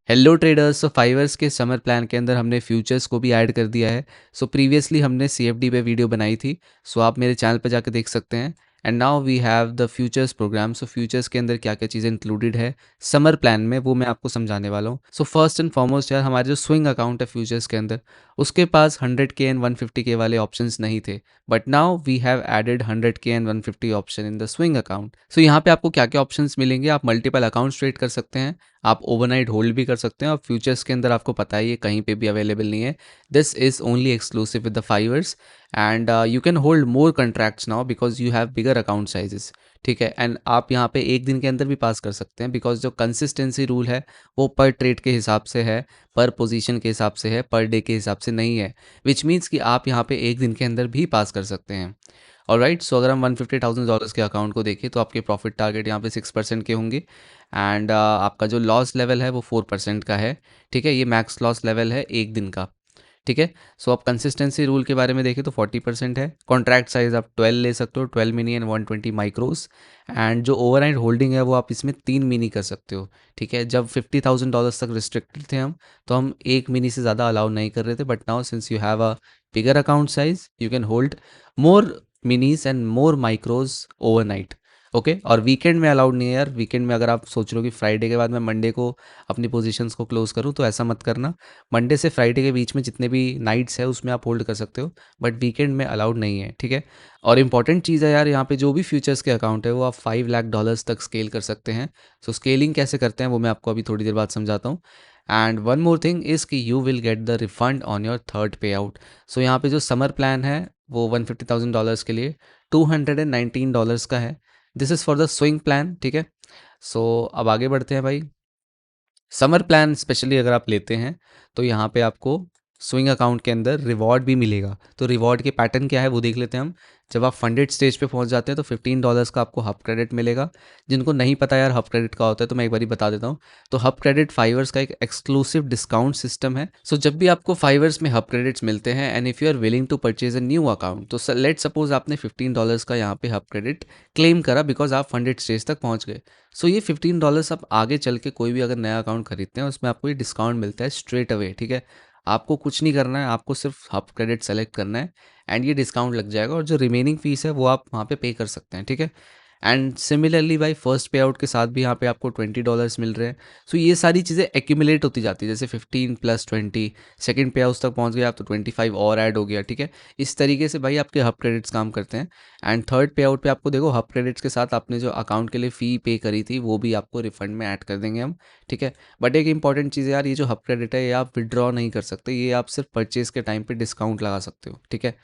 Hello traders. सो फाइवर्स के summer plan के अंदर हमने फ्यूचर्स को भी ऐड कर दिया है। सो प्रीवियसली हमने सीएफडी पे वीडियो बनाई थी, सो आप मेरे चैनल पे जाकर देख सकते हैं। And now we have the futures programme. So futures के अंदर क्या क्या चीज़ें इंक्लूडेड है समर प्लान में, वो मैं आपको समझाने वाला हूँ। सो फर्स्ट एंड फॉरमोस्ट यार, हमारे जो स्विंग अकाउंट है फ्यूचर्स के अंदर, उसके पास 100K एंड 150K वाले ऑप्शंस नहीं थे, but now we have added 100K and 150 option in the swing account. So यहाँ पे आपको क्या क्या ऑप्शंस मिलेंगे, आप मल्टीपल अकाउंट्स ट्रेड कर सकते हैं, आप ओवरनाइट होल्ड भी कर सकते हैं, और फ्यूचर्स के अंदर आपको पता है ये कहीं पे भी अवेलेबल नहीं है। This is only exclusive with the fivers. And you can hold more contracts now because you have bigger account sizes. ठीक है, एंड आप यहाँ पे एक दिन के अंदर भी पास कर सकते हैं, बिकॉज जो कंसिस्टेंसी रूल है वो पर ट्रेड के हिसाब से है, पर पोजीशन के हिसाब से है, पर डे के हिसाब से नहीं है, विच मीन्स कि आप यहाँ पे एक दिन के अंदर भी पास कर सकते हैं। और राइट, सो अगर हम $150,000 के अकाउंट को देखें तो आपके प्रॉफिट टारगेट यहाँ पे 6% के होंगे। एंड आपका जो लॉस लेवल है वो 4% का है। ठीक है, ये मैक्स लॉस लेवल है एक दिन का। ठीक है, सो आप कंसिस्टेंसी रूल के बारे में देखें तो 40% है। कॉन्ट्रैक्ट साइज आप 12 ले सकते हो, 12 मिनी एंड 120 माइक्रोस। एंड जो ओवरनाइट होल्डिंग है वो आप इसमें 3 मिनी कर सकते हो। ठीक है, जब $50,000 तक रिस्ट्रिक्टेड थे हम, तो हम 1 मिनी से ज़्यादा अलाउ नहीं कर रहे थे, but now since you have a bigger account size you can hold more minis and more माइक्रोज overnight. Okay, और वीकेंड में अलाउड नहीं है यार। वीकेंड में अगर आप सोच रहे हो कि फ्राइडे के बाद मैं मंडे को अपनी पोजीशंस को क्लोज करूं, तो ऐसा मत करना। मंडे से फ्राइडे के बीच में जितने भी नाइट्स है उसमें आप होल्ड कर सकते हो, बट वीकेंड में अलाउड नहीं है। ठीक है, और इंपॉर्टेंट चीज़ है यार, यहाँ पे जो भी फ्यूचर्स के अकाउंट है वो आप $5 लाख तक स्केल कर सकते हैं। सो स्केलिंग कैसे करते हैं वो मैं आपको अभी थोड़ी देर बाद समझाता हूँ। And one more thing is कि you will get the refund on your third payout. So यहाँ पे जो समर प्लान है वो $150,000 के लिए $219 का है। This is for the swing plan. ठीक है, सो अब आगे बढ़ते हैं भाई। समर प्लान स्पेशली अगर आप लेते हैं तो यहाँ पे आपको स्विंग अकाउंट के अंदर रिवॉर्ड भी मिलेगा। तो रिवॉर्ड के पैटर्न क्या है वो देख लेते हैं हम। जब आप फंडेड स्टेज पे पहुँच जाते हैं तो $15 का आपको हब क्रेडिट मिलेगा। जिनको नहीं पता यार हब क्रेडिट का होता है, तो मैं एक बार बता देता हूँ। तो हब क्रेडिट फाइवर्स का एक एक्सक्लूसिव डिस्काउंट सिस्टम है। सो जब भी आपको फाइवर्स में हब क्रेडिट्स मिलते हैं and if you are willing to purchase a new account, तो लेट सपोज आपने $15 का यहाँ पे हब क्रेडिट क्लेम करा बिकॉज आप फंडेड स्टेज तक पहुँच गए। सो ये $15 आप आगे चल के कोई भी अगर नया अकाउंट खरीदते हैं उसमें आपको ये डिस्काउंट मिलता है स्ट्रेट अवे। ठीक है, आपको कुछ नहीं करना है, आपको सिर्फ हब क्रेडिट सेलेक्ट करना है एंड ये डिस्काउंट लग जाएगा, और जो रिमेनिंग फीस है वो आप वहाँ पे कर सकते हैं। ठीक है, एंड सिमिलरली भाई फर्स्ट पे आउट के साथ भी यहाँ पे आपको $20 मिल रहे हैं। सो ये सारी चीज़ें एक्यूमुलेट होती जाती है, जैसे 15 + 20, सेकंड पे आउट तक पहुँच गए आप तो 25 और ऐड हो गया। ठीक है, इस तरीके से भाई आपके हब क्रेडिट्स काम करते हैं। एंड थर्ड पे आउट पे आपको देखो हब क्रेडिट्स के साथ आपने जो अकाउंट के लिए फ़ी पे करी थी वो भी आपको रिफंड में ऐड कर देंगे हम। ठीक है, बट एक इंपॉर्टेंट चीज़ है यार, ये जो हब क्रेडिट है ये आप विड्रॉ नहीं कर सकते, ये आप सिर्फ परचेज के टाइम पे डिस्काउंट लगा सकते हो। ठीक है,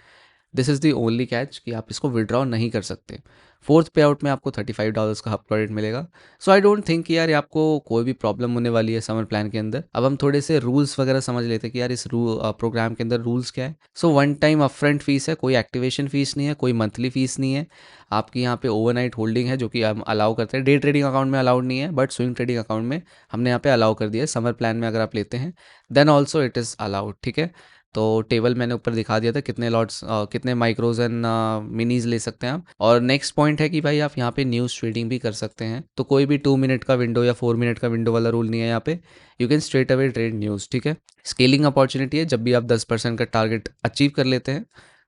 this is the only catch कि आप इसको विड्रॉ नहीं कर सकते। फोर्थ पे आउट में आपको $35 का हब क्रेडिट मिलेगा। सो आई डोंट थिंक कि यार आपको कोई भी प्रॉब्लम होने वाली है समर प्लान के अंदर। अब हम थोड़े से रूल्स वगैरह समझ लेते हैं कि यार इस प्रोग्राम के अंदर रूल्स क्या है। So one time upfront fees है, कोई एक्टिवेशन फीस नहीं है, कोई मंथली फीस नहीं है। आपकी यहाँ पे ओवरनाइट होल्डिंग है जो कि हम अलाउ करते हैं। डे ट्रेडिंग अकाउंट में अलाउड नहीं है, बट स्विंग ट्रेडिंग अकाउंट में हमने यहाँ पे अलाउ कर दिया है। समर प्लान में अगर आप लेते हैं then also it is allowed. ठीक है, तो टेबल मैंने ऊपर दिखा दिया था कितने लॉट्स कितने माइक्रोज एंड मिनीज ले सकते हैं आप। और नेक्स्ट पॉइंट है कि भाई आप यहाँ पे न्यूज़ ट्रेडिंग भी कर सकते हैं, तो कोई भी 2 मिनट का विंडो या 4 मिनट का विंडो वाला रूल नहीं है यहाँ पे। You can straight away trade news. ठीक है, स्केलिंग अपॉर्चुनिटी है, जब भी आप 10% का टारगेट अचीव कर लेते हैं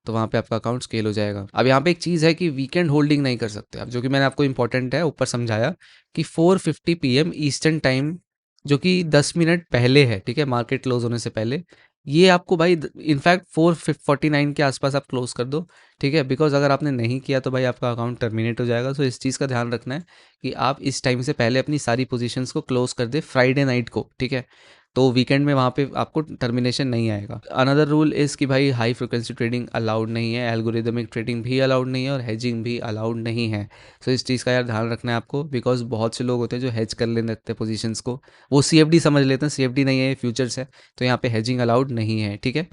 तो वहाँ पे आपका अकाउंट स्केल हो जाएगा। अब यहाँ पे एक चीज़ है कि वीकेंड होल्डिंग नहीं कर सकते आप, जो कि मैंने आपको इंपॉर्टेंट है ऊपर समझाया कि 4:50 PM ईस्टर्न टाइम, जो कि 10 मिनट पहले है। ठीक है, मार्केट क्लोज होने से पहले ये आपको भाई इनफैक्ट 4:49 के आसपास आप क्लोज कर दो। ठीक है, बिकॉज अगर आपने नहीं किया तो भाई आपका अकाउंट टर्मिनेट हो जाएगा। सो इस चीज़ का ध्यान रखना है कि आप इस टाइम से पहले अपनी सारी पोजीशंस को क्लोज कर दे फ्राइडे नाइट को। ठीक है, तो वीकेंड में वहाँ पे आपको टर्मिनेशन नहीं आएगा। अनदर रूल इज़ कि भाई हाई फ्रिक्वेंसी ट्रेडिंग अलाउड नहीं है, एल्गोरिदमिक ट्रेडिंग भी अलाउड नहीं है, और हेजिंग भी अलाउड नहीं है। सो इस चीज़ का यार ध्यान रखना है आपको, बिकॉज बहुत से लोग होते हैं जो हेज कर लेने लगते हैं पोजीशंस को, वो सीएफडी समझ लेते हैं, सीएफडी नहीं है, फ्यूचर्स है, तो यहाँ पे हेजिंग अलाउड नहीं है। ठीक है,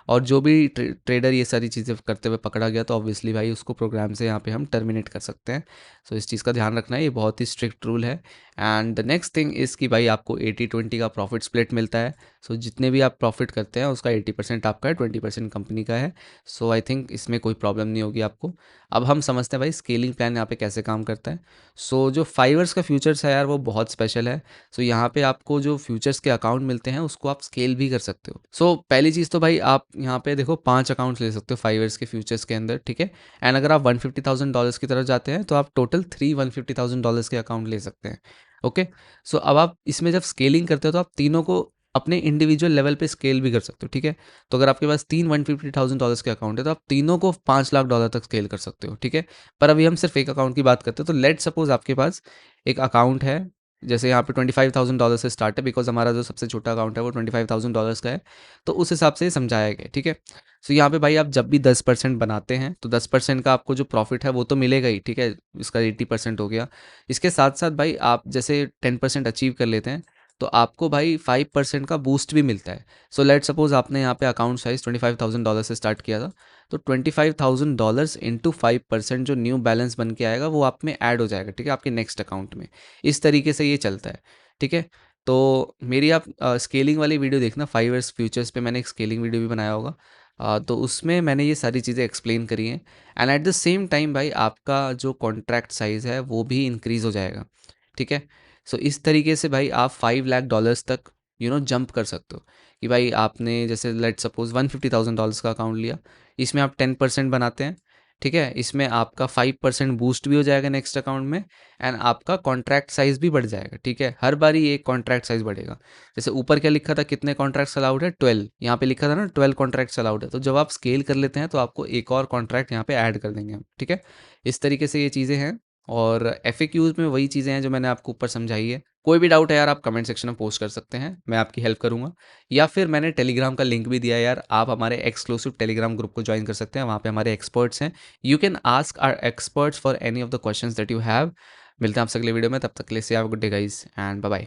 और जो भी ट्रेडर ये सारी चीज़ें करते हुए पकड़ा गया तो ऑब्वियसली भाई उसको प्रोग्राम से यहाँ पे हम टर्मिनेट कर सकते हैं। सो इस चीज़ का ध्यान रखना है, ये बहुत ही स्ट्रिक्ट रूल है। And the next thing is कि भाई आपको 80-20 का प्रॉफिट स्प्लिट मिलता है। सो जितने भी आप प्रॉफिट करते हैं उसका 80% आपका है, 20% कंपनी का है। सो आई थिंक इसमें कोई प्रॉब्लम नहीं होगी आपको। अब हम समझते हैं भाई स्केलिंग प्लान यहाँ पे कैसे काम करता है। सो जो फाइवर्स का फ्यूचर्स है यार वो बहुत स्पेशल है। सो यहाँ पे आपको जो फ्यूचर्स के अकाउंट मिलते हैं उसको आप स्केल भी कर सकते हो। सो पहली चीज़ तो भाई आप यहाँ पे देखो 5 अकाउंट्स ले सकते हो फाइवर्स के फ्यूचर्स के अंदर, ठीक है। एंड अगर आप $150,000 की तरफ जाते हैं तो आप टोटल 150,000 के अकाउंट ले सकते हैं। ओके। सो अब आप इसमें जब स्केलिंग करते हो तो आप तीनों को अपने इंडिविजुअल लेवल पे स्केल भी कर सकते हो, ठीक है। तो अगर आपके पास 150,000 के अकाउंट है तो आप तीनों को $5 लाख तक स्केल कर सकते हो, ठीक है। पर अभी हम सिर्फ एक अकाउंट की बात करते हैं। तो लेट सपोज आपके पास एक अकाउंट है, जैसे यहाँ पे $25,000 से स्टार्ट है, बिकॉज हमारा जो सबसे छोटा अकाउंट है वो $25,000 का है। तो उस हिसाब से समझाया गया, ठीक है। सो यहाँ पे भाई आप जब भी 10% बनाते हैं तो 10% का आपको जो प्रॉफिट है वो तो मिलेगा ही, ठीक है। इसका 80% हो गया। इसके साथ साथ भाई आप जैसे 10% अचीव कर लेते हैं तो आपको भाई 5% का बूस्ट भी मिलता है। सो लेट सपोज आपने यहाँ पे अकाउंट साइज $25,000 से स्टार्ट किया था, तो $25,000 इंटू 5% जो न्यू बैलेंस बन के आएगा वो आप में ऐड हो जाएगा, ठीक है, आपके नेक्स्ट अकाउंट में। इस तरीके से ये चलता है, ठीक है। तो मेरी आप स्केलिंग वाली वीडियो देखना, 5 ईयर्स फ्यूचर्स पे मैंने एक स्केलिंग वीडियो भी बनाया होगा। तो उसमें मैंने ये सारी चीज़ें एक्सप्लेन करी हैं। And at the same time भाई आपका जो कॉन्ट्रैक्ट साइज़ है वो भी इंक्रीज़ हो जाएगा, ठीक है। सो इस तरीके से भाई आप $5 लाख तक जंप कर सकते हो। कि भाई आपने जैसे लेट सपोज $150,000 का अकाउंट लिया, इसमें आप 10% बनाते हैं, ठीक है। इसमें आपका 5% बूस्ट भी हो जाएगा नेक्स्ट अकाउंट में। एंड आपका कॉन्ट्रैक्ट साइज भी बढ़ जाएगा, ठीक है। हर बार ही एक कॉन्ट्रैक्ट साइज बढ़ेगा। जैसे ऊपर क्या लिखा था, कितने कॉन्ट्रैक्ट्स अलाउड है, 12, यहाँ पे लिखा था ना 12 कॉन्ट्रैक्ट्स अलाउड है। तो जब आप स्केल कर लेते हैं तो आपको एक और कॉन्ट्रैक्ट यहाँ पे ऐड कर देंगे हम, ठीक है। इस तरीके से ये चीज़ें हैं। और एफएक्यूज में वही चीज़ें हैं जो मैंने आपको ऊपर समझाई है। कोई भी डाउट है यार आप कमेंट सेक्शन में पोस्ट कर सकते हैं, मैं आपकी हेल्प करूंगा। या फिर मैंने टेलीग्राम का लिंक भी दिया है यार, आप हमारे एक्सक्लूसिव टेलीग्राम ग्रुप को ज्वाइन कर सकते हैं, वहाँ पे हमारे एक्सपर्ट्स हैं। You can ask our experts for any of the questions that you have. मिलते हैं आपसे अगले वीडियो में, तब तक के लिए say have a good day guys and bye bye.